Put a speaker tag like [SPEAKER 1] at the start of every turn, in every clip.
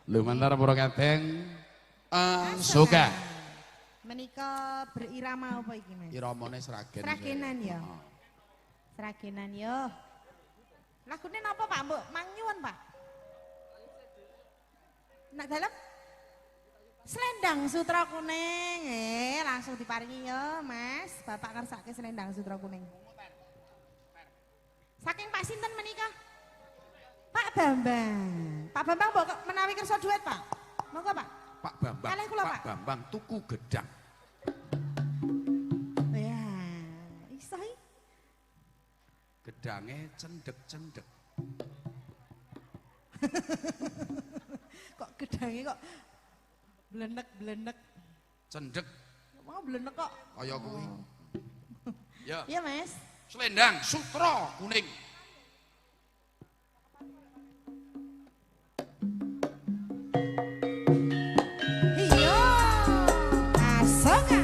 [SPEAKER 1] Lumantar para kadang suka.
[SPEAKER 2] Menika berirama apa iki, Mas?
[SPEAKER 1] Iramane sragen.
[SPEAKER 2] Sragenan ya. Sragenan yo. Lagune napa Pak, Mbok? Mangyuwun, Pak. Nak dalem? Selendang Sutra Kuning. Langsung diparingi yo, Mas. Bapak ngersake selendang Sutra Kuning. Saking Pak sinten menika? Pak Bambang. Pak Bambang mbok menawi kersa duet, Pak. Monggo, Pak.
[SPEAKER 1] Pak Bambang.
[SPEAKER 2] Kalih kula,
[SPEAKER 1] Pak
[SPEAKER 2] Pak.
[SPEAKER 1] Bambang tuku gedang.
[SPEAKER 2] Ya, iso iki.
[SPEAKER 1] Gedange cendek-cendek.
[SPEAKER 2] Kok gedange kok blenek-blenek.
[SPEAKER 1] Cendek
[SPEAKER 2] Mau blenek kok.
[SPEAKER 1] kaya kuwi. Ya,
[SPEAKER 2] Iya, Mas.
[SPEAKER 1] selendang Sutra Kuning.
[SPEAKER 2] Iya. Asonga.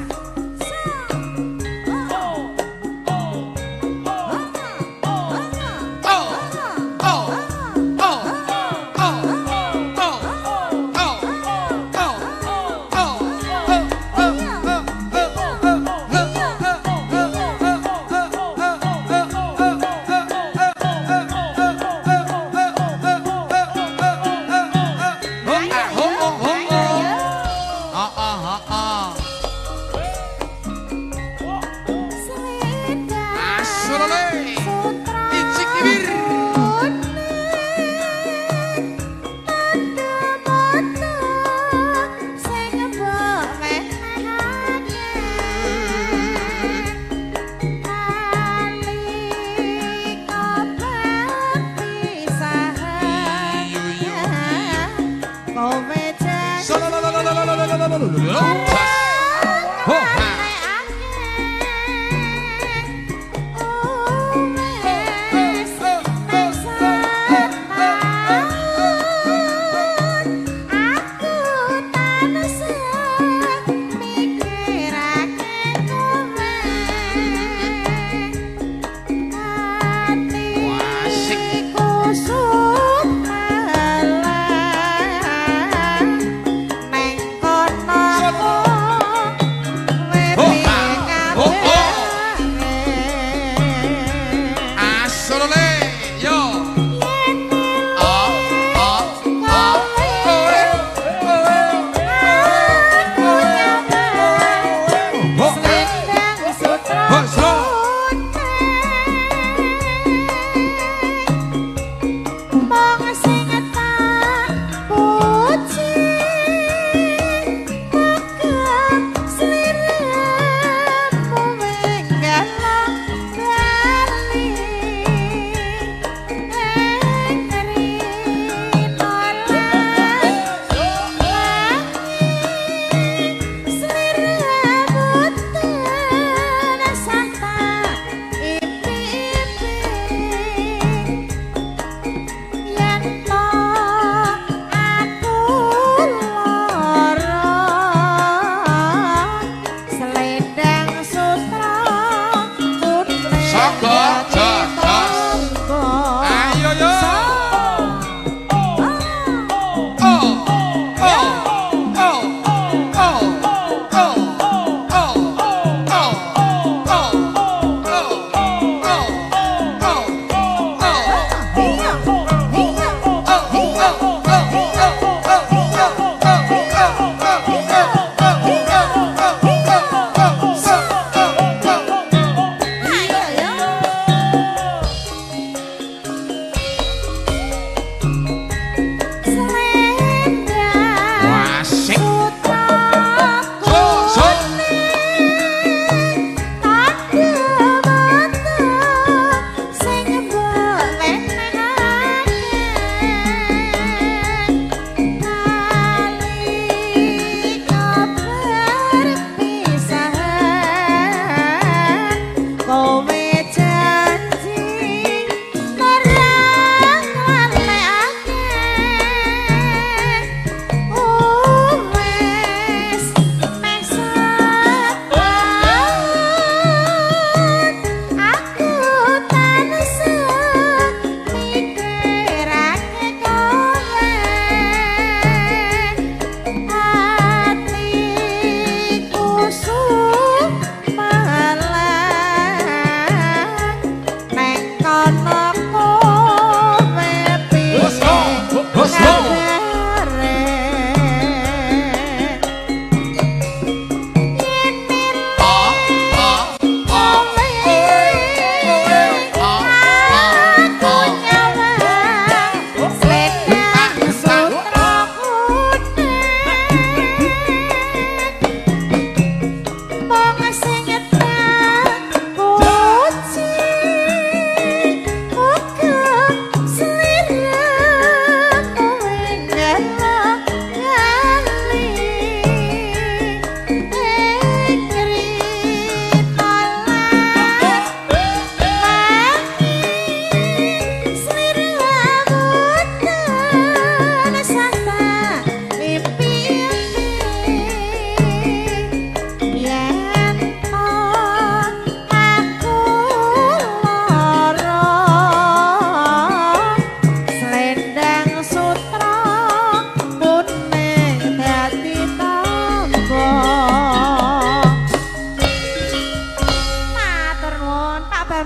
[SPEAKER 3] Neng kono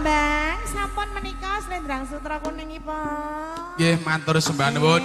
[SPEAKER 2] Bambang, sampun menika Slendrang Sutra Kuningipun.
[SPEAKER 1] Nggih, matur sembah nuwun.